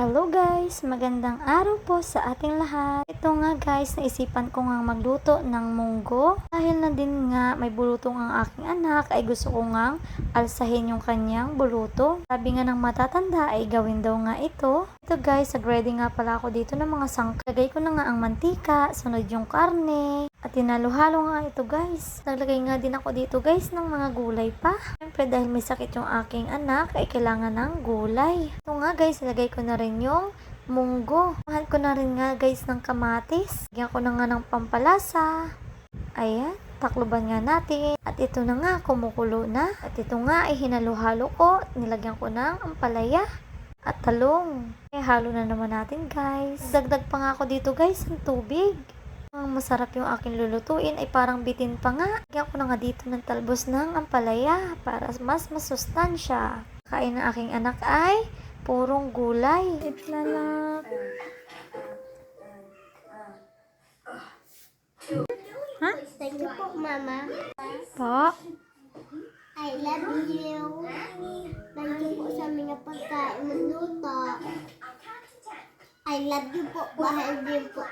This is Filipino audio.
Hello guys! Magandang araw po sa ating lahat. Ito nga guys, naisipan ko nga magluto ng munggo. Dahil na din nga may bulutong ang aking anak, ay gusto ko nga alsahin yung kanyang buluto. Sabi nga ng matatanda ay gawin daw nga ito. Ito guys, nag-ready nga pala ako dito ng mga sangkap. Lagay ko na nga ang mantika, sunod yung karne, at tinalo-halo nga ito guys. Naglagay nga din ako dito guys ng mga gulay pa. Siyempre dahil may sakit yung aking anak, ay kailangan ng gulay. Ito nga guys, ilagay ko na rin yung munggo. Mahal ko na rin nga guys ng kamatis. Lagyan ko na nga ng pampalasa. Ayan, takloban nga natin. At ito na nga, kumukulo na. At ito nga ay hinalo-halo ko. Nilagyan ko ng ampalaya at talong. Halo na naman natin guys. Dagdag pa nga ako dito guys ng tubig. Ang masarap yung aking lulutuin ay parang bitin pa nga. Lagyan ko na nga dito ng talbos ng ampalaya para mas masustansya. Kain ng aking anak ay purong gulay. Itlala. Ha? Thank you po, Mama. Po? I love you. Thank you po sa mga pagkain mo luto. I love you po. Mahal din po.